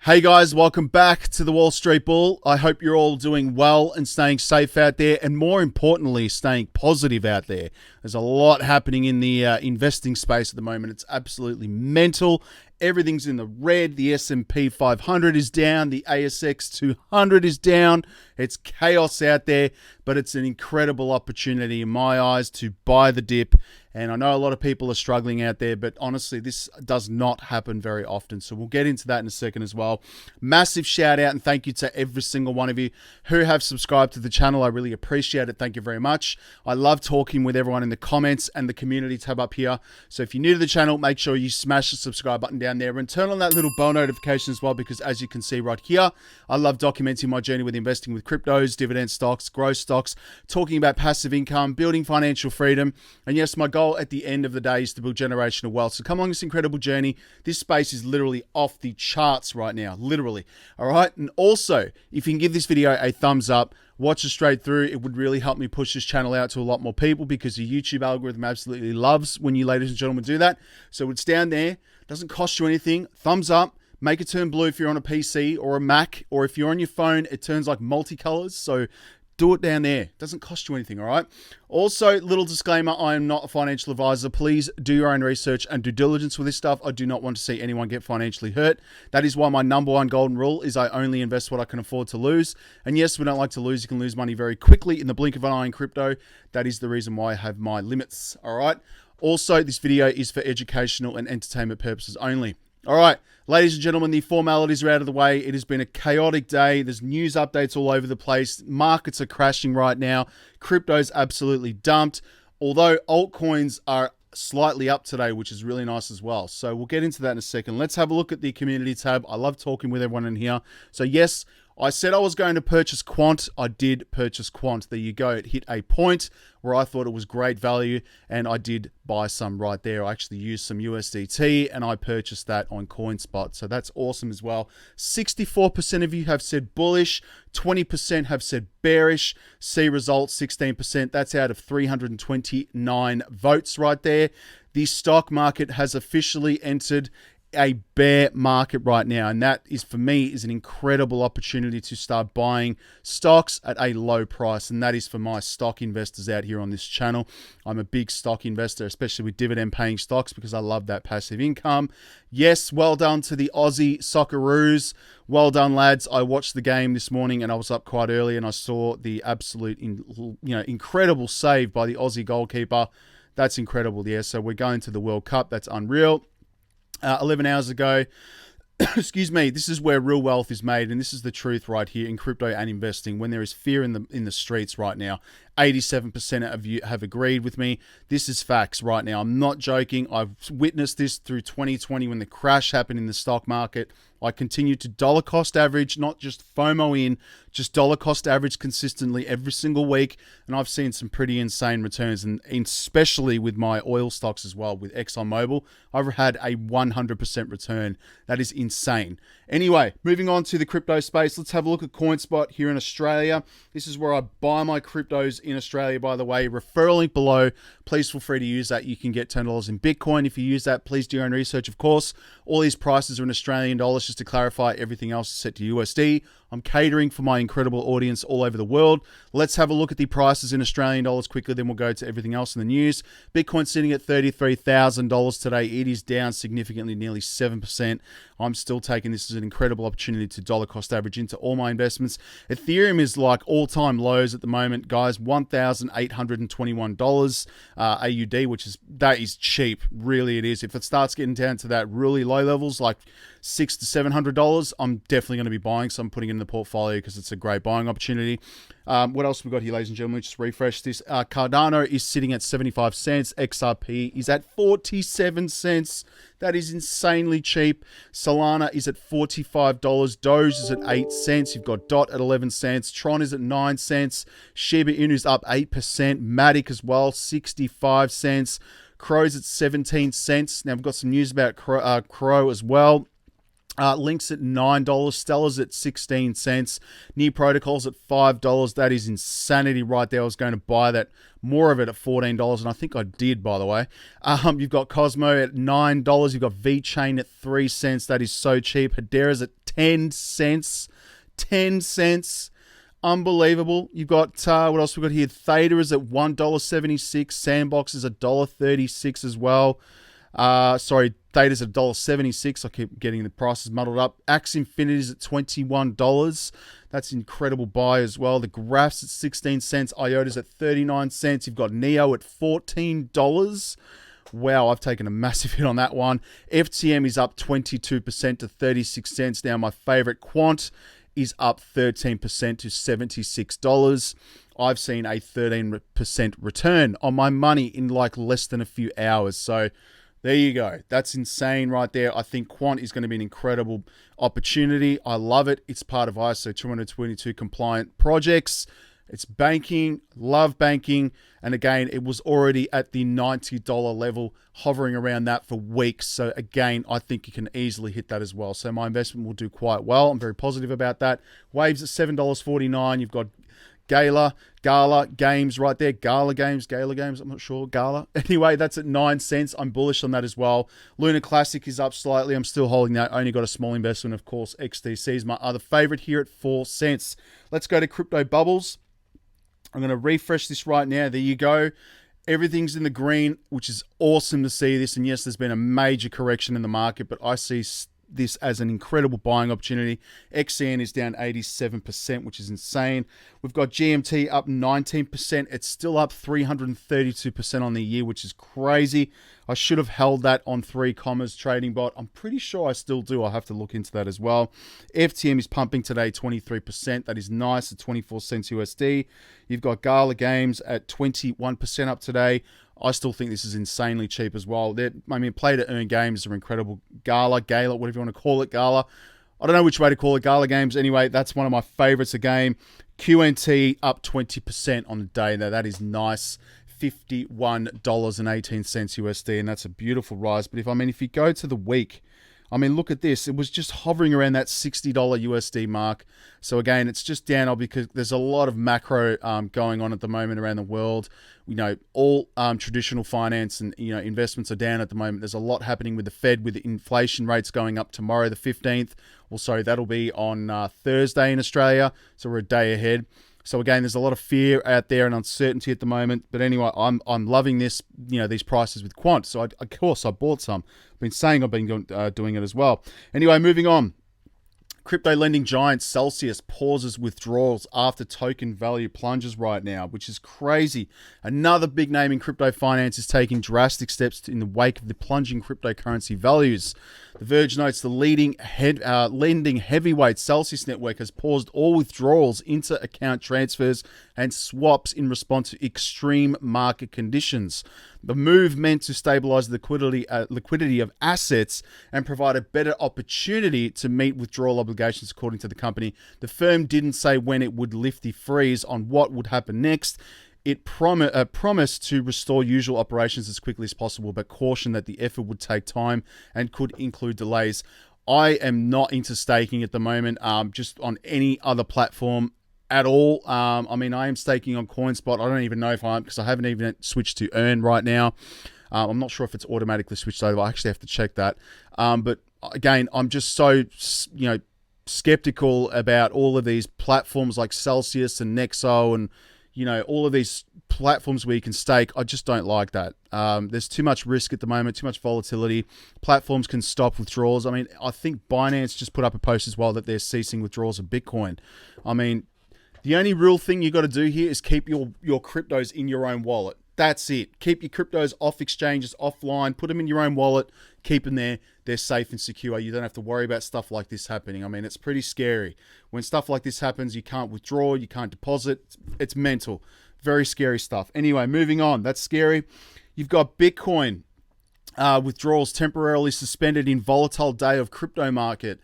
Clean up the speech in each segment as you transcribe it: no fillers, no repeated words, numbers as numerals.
Hey guys, welcome back to the Wall Street Bull. I hope you're all doing well and staying safe out there, and more importantly, staying positive out there. There's a lot happening in the investing space at the moment. It's absolutely mental. Everything's in the red. The S&P 500 is down. The ASX 200 is down. It's chaos out there, but it's an incredible opportunity in my eyes to buy the dip. And I know a lot of people are struggling out there, but honestly, this does not happen very often. So we'll get into that in a second as well. Massive shout out and thank you to every single one of you who have subscribed to the channel. I really appreciate it. Thank you very much. I love talking with everyone in the comments and the community tab up here. So if you're new to the channel, make sure you smash the subscribe button down there and turn on that little bell notification as well, because as you can see right here, I love documenting my journey with investing with cryptos, dividend stocks, growth stocks, talking about passive income, building financial freedom. And yes, my goal at the end of the day is to build generational wealth. So come on this incredible journey. This space is literally off the charts right now, literally. All right. And also, if you can give this video a thumbs up, watch it straight through, it would really help me push this channel out to a lot more people, because the YouTube algorithm absolutely loves when you ladies and gentlemen do that. So it's down there. Doesn't cost you anything. Thumbs up. Make it turn blue if you're on a PC or a Mac, or if you're on your phone, it turns like multicolors. So do it down there. It doesn't cost you anything, all right? Also, little disclaimer, I am not a financial advisor. Please do your own research and due diligence with this stuff. I do not want to see anyone get financially hurt. That is why my number one golden rule is I only invest what I can afford to lose. And yes, we don't like to lose. You can lose money very quickly in the blink of an eye in crypto. That is the reason why I have my limits, all right? Also, this video is for educational and entertainment purposes only. All right, ladies and gentlemen, the formalities are out of the way. It has been a chaotic day. There's news updates all over the place. Markets are crashing right now. Crypto's absolutely dumped, although altcoins are slightly up today, which is really nice as well. So we'll get into that in a second. Let's have a look at the community tab. I love talking with everyone in here. So yes, I said I was going to purchase Quant. I did purchase Quant. There you go. It hit a point where I thought it was great value, and I did buy some right there. I actually used some USDT, and I purchased that on Coinspot. So that's awesome as well. 64% of you have said bullish. 20% have said bearish. See results, 16%. That's out of 329 votes right there. The stock market has officially entered a bear market right now, and that is, for me, is an incredible opportunity to start buying stocks at a low price. And that is for my stock investors out here on this channel. I'm a big stock investor, especially with dividend paying stocks, because I love that passive income. Yes, well done to the Aussie Socceroos. Well done, lads. I watched the game this morning and I was up quite early, and I saw the absolute incredible save by the Aussie goalkeeper. That's incredible. Yeah, so we're going to the World Cup. That's unreal. 11 hours ago, excuse me, this is where real wealth is made, and this is the truth right here in crypto and investing. When there is fear in the streets right now, 87% of you have agreed with me. This is facts right now. I'm not joking. I've witnessed this through 2020 when the crash happened in the stock market. I continue to dollar cost average, not just FOMO in, just dollar cost average consistently every single week. And I've seen some pretty insane returns, and especially with my oil stocks as well. With ExxonMobil, I've had a 100% return. That is insane. Anyway, moving on to the crypto space, let's have a look at Coinspot here in Australia. This is where I buy my cryptos in Australia, by the way. Referral link below. Please feel free to use that. You can get $10 in Bitcoin. If you use that, please do your own research, of course. All these prices are in Australian dollars, just to clarify. Everything else is set to USD. I'm catering for my incredible audience all over the world. Let's have a look at the prices in Australian dollars quickly, then we'll go to everything else in the news. Bitcoin sitting at $33,000 today. It is down significantly, nearly 7%. I'm still taking this as an incredible opportunity to dollar cost average into all my investments. Ethereum is like all-time lows at the moment, guys. $1,821 AUD, that is cheap. Really, it is. If it starts getting down to that really low levels, like $600 to $700, I'm definitely going to be buying. So I'm putting it in the portfolio because it's a great buying opportunity. What else have we got here, ladies and gentlemen? Just refresh this. Cardano is sitting at 75 cents. XRP is at 47 cents. That is insanely cheap. Solana is at $45. Doge is at 8 cents. You've got DOT at 11 cents. Tron is at 9 cents. Shiba Inu is up 8%. Matic as well, 65 cents. Crow's at 17 cents. Now, we've got some news about Crow as well. Link's at $9. Stellar's at 16 cents. Near Protocol's at $5. That is insanity right there. I was going to buy that, more of it, at $14, and I think I did, by the way. You've got Cosmo at $9. You've got VeChain at 3 cents. That is so cheap. Hedera's at 10 cents. 10 cents. Unbelievable. You've got, what else we got here? Theta is at $1.76. Sandbox is $1.36 as well. Sorry, Theta's at $1.76. I keep getting the prices muddled up. Axie Infinity is at $21. That's an incredible buy as well. The Graph's at 16 cents. IOTA's at 39 cents. You've got Neo at $14. Wow, I've taken a massive hit on that one. FTM is up 22% to 36 cents. Now, my favorite Quant is up 13% to $76. I've seen a 13% return on my money in like less than a few hours. So there you go. That's insane right there. I think Quant is going to be an incredible opportunity. I love it. It's part of ISO 222 compliant projects. It's banking, love banking. And again, it was already at the $90 level, hovering around that for weeks. So again, I think you can easily hit that as well. So my investment will do quite well. I'm very positive about that. Waves at $7.49. You've got Gala Games right there. Gala Games, I'm not sure. Gala. Anyway, that's at 9 cents. I'm bullish on that as well. Luna Classic is up slightly. I'm still holding that. Only got a small investment, of course. XTC is my other favorite here at 4 cents. Let's go to Crypto Bubbles. I'm going to refresh this right now. There you go. Everything's in the green, which is awesome to see this. And yes, there's been a major correction in the market, but I see this as an incredible buying opportunity. XCN is down 87%, which is insane. We've got GMT up 19%. It's still up 332% on the year, which is crazy. I should have held that on 3 commas trading bot. I'm pretty sure I still do. I'll have to look into that as well. FTM is pumping today 23%. That is nice at 24 cents USD. You've got Gala Games at 21% up today. I still think this is insanely cheap as well. Play to earn games are incredible. Gala, whatever you want to call it, Gala. I don't know which way to call it, Gala Games. Anyway, that's one of my favorites of game. QNT up 20% on the day. Now, that is nice. $51.18 USD, and that's a beautiful rise. But if you go to the week, look at this. It was just hovering around that $60 USD mark. So again, it's just down because there's a lot of macro going on at the moment around the world. All traditional finance and investments are down at the moment. There's a lot happening with the Fed, with the inflation rates going up tomorrow, the 15th. Well, sorry, that'll be on Thursday in Australia. So we're a day ahead. So again, there's a lot of fear out there and uncertainty at the moment. But anyway, I'm loving this, these prices with Quant. So of course I bought some. I've been saying I've been doing it as well. Anyway, moving on. Crypto lending giant Celsius pauses withdrawals after token value plunges right now, which is crazy. Another big name in crypto finance is taking drastic steps in the wake of the plunging cryptocurrency values. The Verge notes the lending heavyweight Celsius network has paused all withdrawals, inter-account transfers, and swaps in response to extreme market conditions. The move meant to stabilize the liquidity of assets and provide a better opportunity to meet withdrawal obligations, according to the company. The firm didn't say when it would lift the freeze on what would happen next. It promised to restore usual operations as quickly as possible, but cautioned that the effort would take time and could include delays. I am not into staking at the moment, just on any other platform at all. I am staking on Coinspot. I don't even know if I am, because I haven't even switched to Earn right now. I'm not sure if it's automatically switched over. I actually have to check that. But again, I'm just so, skeptical about all of these platforms like Celsius and Nexo and, all of these platforms where you can stake. I just don't like that. There's too much risk at the moment, too much volatility. Platforms can stop withdrawals. I think Binance just put up a post as well that they're ceasing withdrawals of Bitcoin. The only real thing you got to do here is keep your cryptos in your own wallet. That's it. Keep your cryptos off exchanges, offline. Put them in your own wallet. Keep them there. They're safe and secure. You don't have to worry about stuff like this happening. It's pretty scary. When stuff like this happens, you can't withdraw. You can't deposit. It's mental. Very scary stuff. Anyway, moving on. That's scary. You've got Bitcoin withdrawals temporarily suspended in volatile day of crypto market.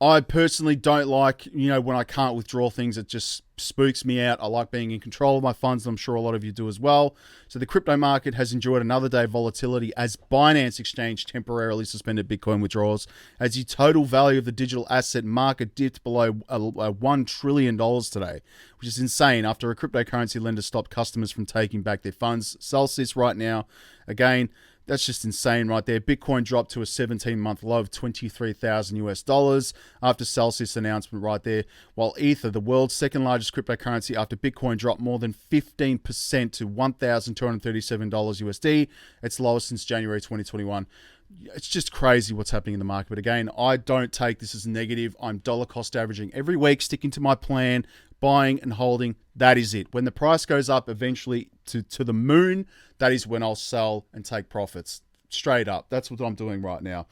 I personally don't like, when I can't withdraw things. It just spooks me out. I like being in control of my funds, and I'm sure a lot of you do as well. So the crypto market has enjoyed another day of volatility as Binance Exchange temporarily suspended Bitcoin withdrawals, as the total value of the digital asset market dipped below $1 trillion today, which is insane after a cryptocurrency lender stopped customers from taking back their funds. Celsius right now, again, That's just insane right there. Bitcoin dropped to a 17-month low of $23,000 after Celsius announcement right there, while Ether, the world's second largest cryptocurrency after Bitcoin, dropped more than 15% to $1,237 USD, its lowest since January 2021. It's just crazy what's happening in the market. But again, I don't take this as negative. I'm dollar cost averaging every week, sticking to my plan, buying and holding. That is it. When the price goes up eventually to the moon, that is when I'll sell and take profits. Straight up. That's what I'm doing right now.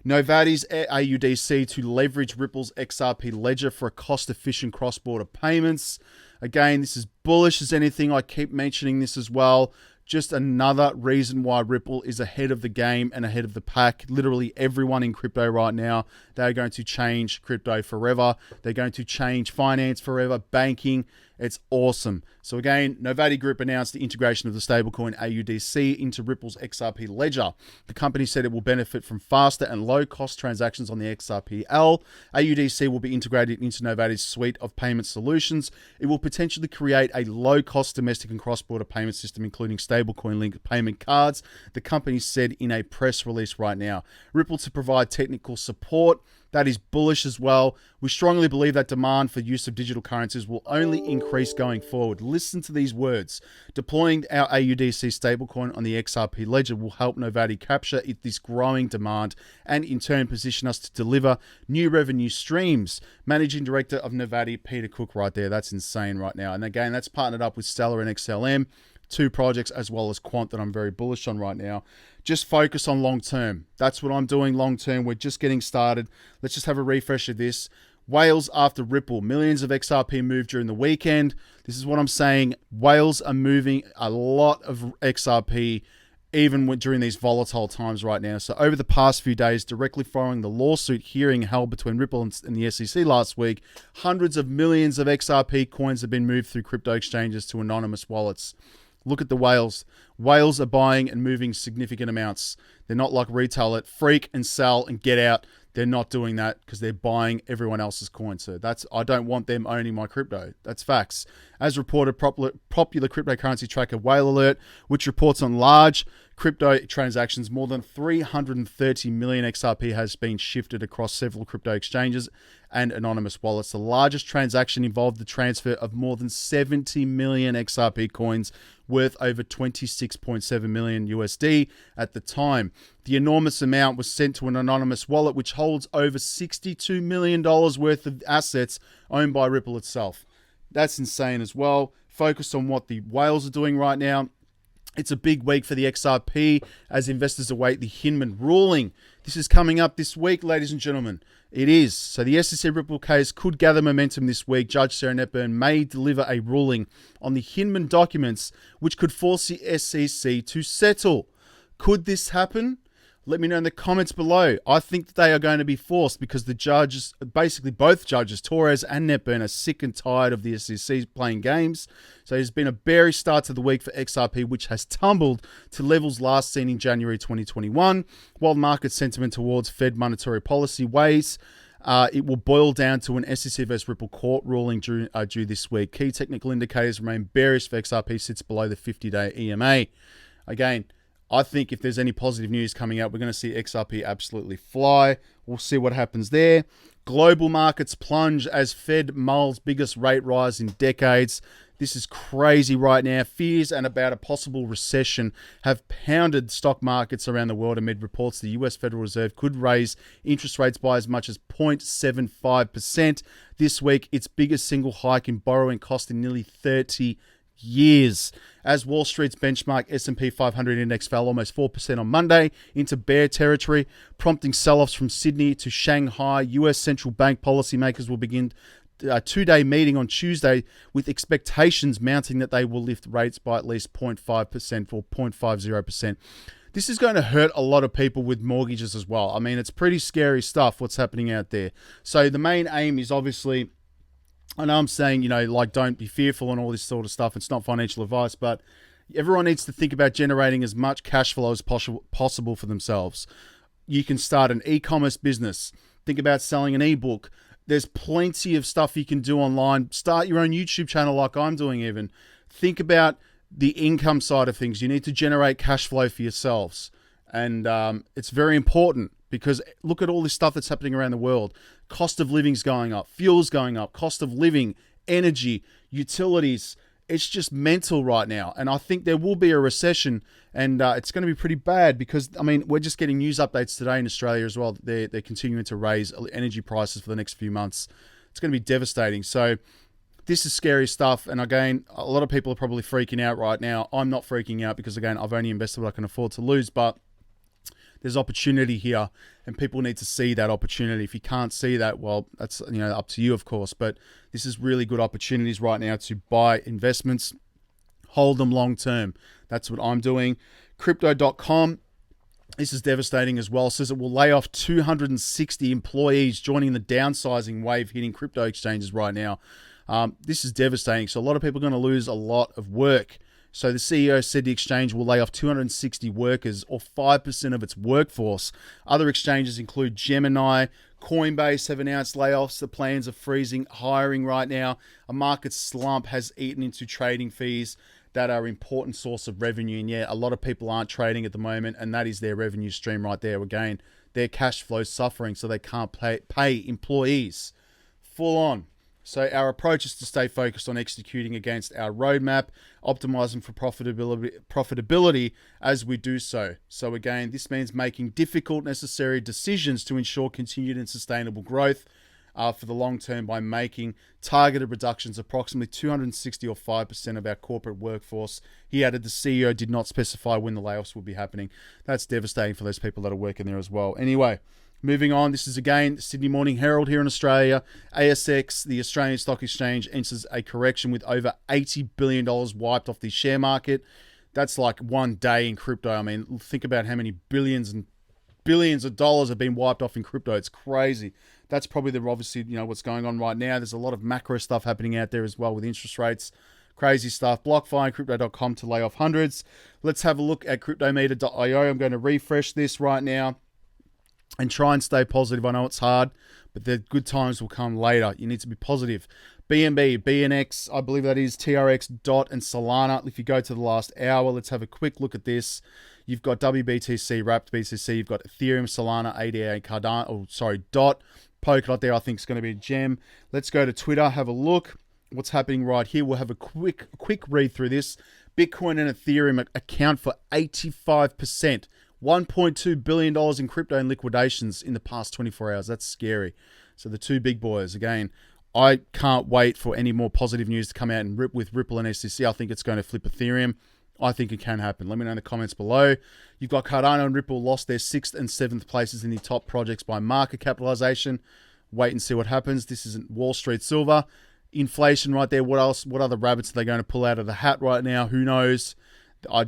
Novati's AUDC to leverage Ripple's XRP ledger for a cost-efficient cross-border payments. Again, this is bullish as anything. I keep mentioning this as well. Just another reason why Ripple is ahead of the game and ahead of the pack. Literally everyone in crypto right now, they're going to change crypto forever. They're going to change finance forever, banking. It's awesome. So again, Novati Group announced the integration of the stablecoin AUDC into Ripple's XRP ledger. The company said it will benefit from faster and low-cost transactions on the XRPL. AUDC will be integrated into Novati's suite of payment solutions. It will potentially create a low-cost domestic and cross-border payment system, including stablecoin-linked payment cards, the company said in a press release right now. Ripple to provide technical support. That is bullish as well. We strongly believe that demand for use of digital currencies will only increase going forward. Listen to these words. Deploying our AUDC stablecoin on the XRP ledger will help Novati capture this growing demand and in turn position us to deliver new revenue streams. Managing Director of Novati, Peter Cook, right there. That's insane right now. And again, that's partnered up with Stellar and XLM. Two projects as well as Quant that I'm very bullish on right now. Just focus on long term. That's what I'm doing long term. We're just getting started. Let's just have a refresh of this. Whales after Ripple. Millions of XRP moved during the weekend. This is what I'm saying. Whales are moving a lot of XRP even during these volatile times right now. So over the past few days, directly following the lawsuit hearing held between Ripple and the SEC last week, hundreds of millions of XRP coins have been moved through crypto exchanges to anonymous wallets. Look at the whales. Whales are buying and moving significant amounts. They're not like retail it, freak and sell and get out. They're not doing that because they're buying everyone else's coins. So I don't want them owning my crypto. That's facts. As reported, popular cryptocurrency tracker Whale Alert, which reports on large crypto transactions, more than 330 million XRP has been shifted across several crypto exchanges and anonymous wallets. The largest transaction involved the transfer of more than 70 million XRP coins worth over 26.7 million USD at the time. The enormous amount was sent to an anonymous wallet, which holds over $62 million worth of assets owned by Ripple itself. That's insane as well. Focus on what the whales are doing right now. It's a big week for the XRP as investors await the Hinman ruling. This is coming up this week, ladies and gentlemen. It is. So the SEC Ripple case could gather momentum this week. Judge Sarah Netburn may deliver a ruling on the Hinman documents, which could force the SEC to settle. Could this happen? Let me know in the comments below. I think that they are going to be forced because the judges, basically both judges, Torres and Netburn, are sick and tired of the SEC playing games. So it's been a bearish start to the week for XRP, which has tumbled to levels last seen in January 2021. While market sentiment towards Fed monetary policy weighs, it will boil down to an SEC vs Ripple court ruling due this week. Key technical indicators remain bearish for XRP, sits below the 50-day EMA. Again, I think if there's any positive news coming out, we're going to see XRP absolutely fly. We'll see what happens there. Global markets plunge as Fed mulls biggest rate rise in decades. This is crazy right now. Fears and about a possible recession have pounded stock markets around the world amid reports the US Federal Reserve could raise interest rates by as much as 0.75% this week, its biggest single hike in borrowing cost in nearly 30 years. As Wall Street's benchmark S&P 500 index fell almost 4% on Monday into bear territory, prompting sell-offs from Sydney to Shanghai. US central bank policymakers will begin a two-day meeting on Tuesday with expectations mounting that they will lift rates by at least 0.5% or 0.50%. This is going to hurt a lot of people with mortgages as well. I mean, it's pretty scary stuff what's happening out there. So the main aim is obviously, I know I'm saying, like don't be fearful and all this sort of stuff. It's not financial advice, but everyone needs to think about generating as much cash flow as possible for themselves. You can start an e-commerce business. Think about selling an ebook. There's plenty of stuff you can do online. Start your own YouTube channel like I'm doing even. Think about the income side of things. You need to generate cash flow for yourselves. And it's very important because look at all this stuff that's happening around the world. Cost of living's going up, fuel's going up, cost of living, energy, utilities. It's just mental right now. And I think there will be a recession, and it's going to be pretty bad because, I mean, we're just getting news updates today in Australia as well. They're continuing to raise energy prices for the next few months. It's going to be devastating. So this is scary stuff. And again, a lot of people are probably freaking out right now. I'm not freaking out because, again, I've only invested what I can afford to lose. But there's opportunity here, and people need to see that opportunity. If you can't see that, well, that's up to you, of course. But this is really good opportunities right now to buy investments, hold them long term. That's what I'm doing. Crypto.com. This is devastating as well. It says it will lay off 260 employees, joining the downsizing wave hitting crypto exchanges right now. This is devastating. So a lot of people are going to lose a lot of work. So the CEO said the exchange will lay off 260 workers, or 5% of its workforce. Other exchanges include Gemini, Coinbase have announced layoffs. The plans are freezing hiring right now. A market slump has eaten into trading fees that are an important source of revenue. And yeah, a lot of people aren't trading at the moment, and that is their revenue stream right there. Again, their cash flow suffering, so they can't pay employees full on. So our approach is to stay focused on executing against our roadmap, optimizing for profitability as we do so. So again, this means making difficult, necessary decisions to ensure continued and sustainable growth for the long term by making targeted reductions, approximately 260 or 5% of our corporate workforce. He added the CEO did not specify when the layoffs will be happening. That's devastating for those people that are working there as well. Anyway, moving on, this is again Sydney Morning Herald here in Australia. ASX, the Australian Stock Exchange, enters a correction with over $80 billion wiped off the share market. That's like one day in crypto. I mean, think about how many billions and billions of dollars have been wiped off in crypto. It's crazy. That's probably obviously what's going on right now. There's a lot of macro stuff happening out there as well with interest rates. Crazy stuff. BlockFi and Crypto.com to lay off hundreds. Let's have a look at CryptoMeter.io. I'm going to refresh this right now and try and stay positive. I know it's hard, but the good times will come later. You need to be positive. BNB, BNX, I believe that is TRX, DOT, and Solana. If you go to the last hour, let's have a quick look at this. You've got WBTC, Wrapped BTC, you've got Ethereum, Solana, ADA, Cardano, DOT. Polkadot there I think is going to be a gem. Let's go to Twitter, have a look. What's happening right here? We'll have a quick read through this. Bitcoin and Ethereum account for 85%. $1.2 billion in crypto and liquidations in the past 24 hours. That's scary. So the two big boys, again, I can't wait for any more positive news to come out and with Ripple and SEC. I think it's going to flip Ethereum. I think it can happen. Let me know in the comments below. You've got Cardano and Ripple lost their 6th and 7th places in the top projects by market capitalization. Wait and see what happens. This isn't Wall Street silver. Inflation right there. What else? What other rabbits are they going to pull out of the hat right now? Who knows? I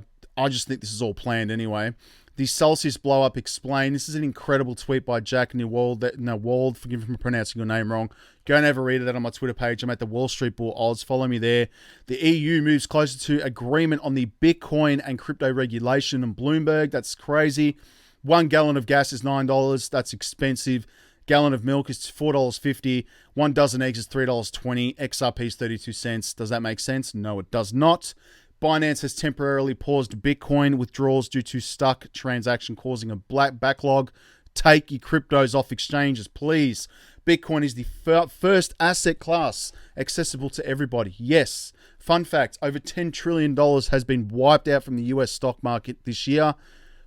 just think this is all planned anyway. The Celsius blow up explained. This is an incredible tweet by Jack Newald. Forgive me for pronouncing your name wrong. Go and have a read of that on my Twitter page. I'm at the Wall Street Bull Odds. Follow me there. The EU moves closer to agreement on the Bitcoin and crypto regulation in Bloomberg. That's crazy. 1 gallon of gas is $9. That's expensive. Gallon of milk is $4.50. 1 dozen eggs is $3.20. XRP is 32 cents. Does that make sense? No, it does not. Binance has temporarily paused Bitcoin withdrawals due to stuck transaction causing a black backlog. Take your cryptos off exchanges, please. Bitcoin is the first asset class accessible to everybody. Yes. Fun fact, over $10 trillion has been wiped out from the US stock market this year.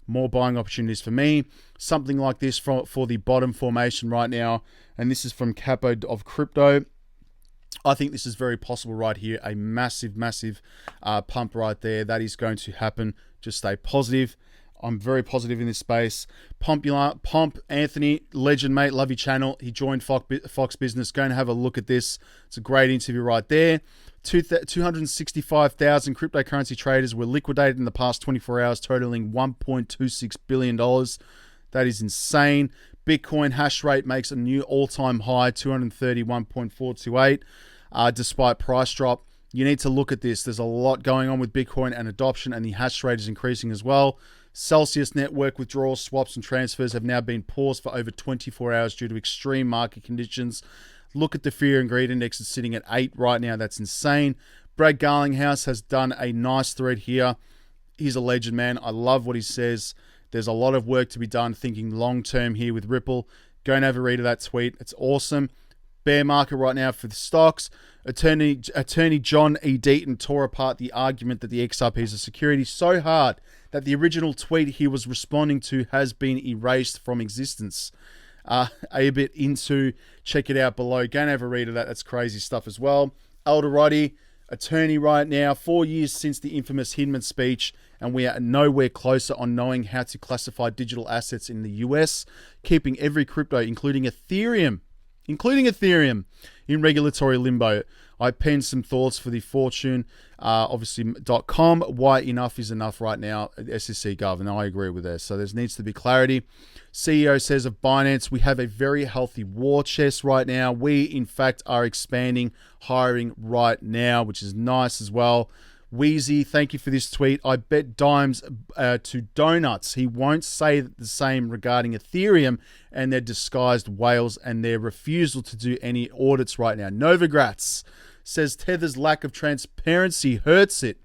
More buying opportunities for me. Something like this for the bottom formation right now. And this is from Capo of Crypto. I think this is very possible right here. A massive, massive pump right there. That is going to happen. Just stay positive. I'm very positive in this space. Pomp Anthony, legend, mate. Love your channel. He joined Fox Business. Go and have a look at this. It's a great interview right there. 265,000 cryptocurrency traders were liquidated in the past 24 hours, totaling $1.26 billion. That is insane. Bitcoin hash rate makes a new all-time high, 231.428, despite price drop. You need to look at this. There's a lot going on with Bitcoin and adoption, and the hash rate is increasing as well. Celsius network withdrawals, swaps, and transfers have now been paused for over 24 hours due to extreme market conditions. Look at the fear and greed index. It's sitting at 8 right now. That's insane. Brad Garlinghouse has done a nice thread here. He's a legend, man. I love what he says. There's a lot of work to be done thinking long-term here with Ripple. Go and have a read of that tweet. It's awesome. Bear market right now for the stocks. Attorney John E. Deaton tore apart the argument that the XRP is a security so hard that the original tweet he was responding to has been erased from existence. A bit into, check it out below. Go and have a read of that. That's crazy stuff as well. Alderati, attorney right now, 4 years since the infamous Hinman speech, and we are nowhere closer on knowing how to classify digital assets in the US, keeping every crypto, including Ethereum, in regulatory limbo. I penned some thoughts for the Fortune, obviously .com. Why enough is enough right now at SEC Gov, and I agree with that. So there needs to be clarity. CEO says of Binance, we have a very healthy war chest right now. We, in fact, are expanding hiring right now, which is nice as well. Wheezy, thank you for this tweet. I bet dimes to donuts. He won't say the same regarding Ethereum and their disguised whales and their refusal to do any audits right now. Novogratz says Tether's lack of transparency hurts it.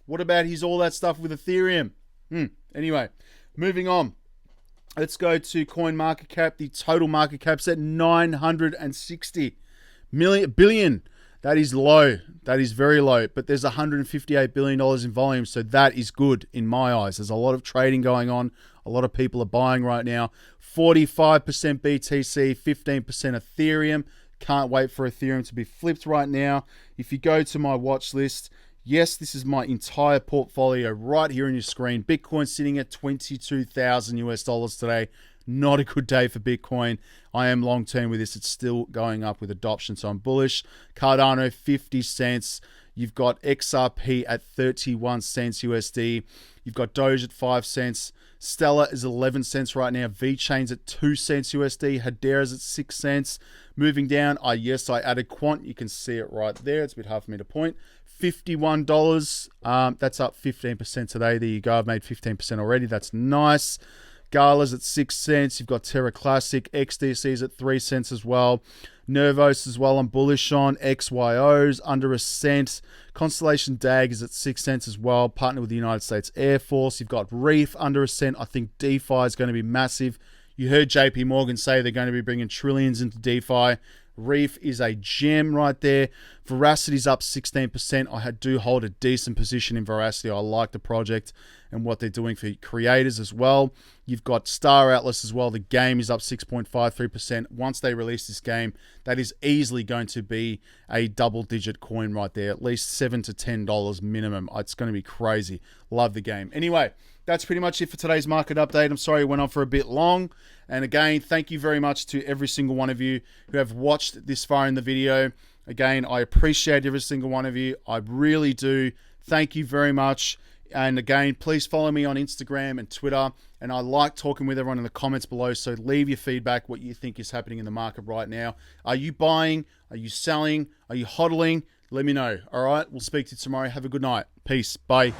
What about his all that stuff with Ethereum? Anyway, moving on. Let's go to CoinMarketCap. The total market cap's at 960 billion. That is low. That is very low. But there's $158 billion in volume, so that is good in my eyes. There's a lot of trading going on. A lot of people are buying right now. 45% BTC, 15% Ethereum. Can't wait for Ethereum to be flipped right now. If you go to my watch list, yes, this is my entire portfolio right here on your screen. Bitcoin sitting at 22,000 US dollars today. Not a good day for Bitcoin. I am long-term with this. It's still going up with adoption, so I'm bullish. Cardano, 50 cents. You've got XRP at 31 cents USD. You've got Doge at 5 cents. Stellar is 11 cents right now. VeChain's at 2 cents USD. Hedera's at 6 cents. Moving down, I added Quant. You can see it right there. It's a bit hard for me to point. $51. That's up 15% today. There you go. I've made 15% already. That's nice. Gala's at 6 cents. You've got Terra Classic. XDC's at 3 cents as well. Nervos as well, I'm bullish on. XYO's under a cent. Constellation DAG is at 6 cents as well. Partner with the United States Air Force. You've got Reef under a cent. I think DeFi is going to be massive. You heard JP Morgan say they're going to be bringing trillions into DeFi. Reef is a gem right there. Veracity's up 16%. I do hold a decent position in Veracity. I like the project and what they're doing for creators as well. You've got Star Atlas as well. The game is up 6.53%. Once they release this game, that is easily going to be a double-digit coin right there. At least $7 to $10 minimum. It's going to be crazy. Love the game. Anyway, that's pretty much it for today's market update. I'm sorry it went on for a bit long. And again, thank you very much to every single one of you who have watched this far in the video. Again, I appreciate every single one of you. I really do. Thank you very much. And again, please follow me on Instagram and Twitter. And I like talking with everyone in the comments below. So leave your feedback, what you think is happening in the market right now. Are you buying? Are you selling? Are you hodling? Let me know. All right. We'll speak to you tomorrow. Have a good night. Peace. Bye.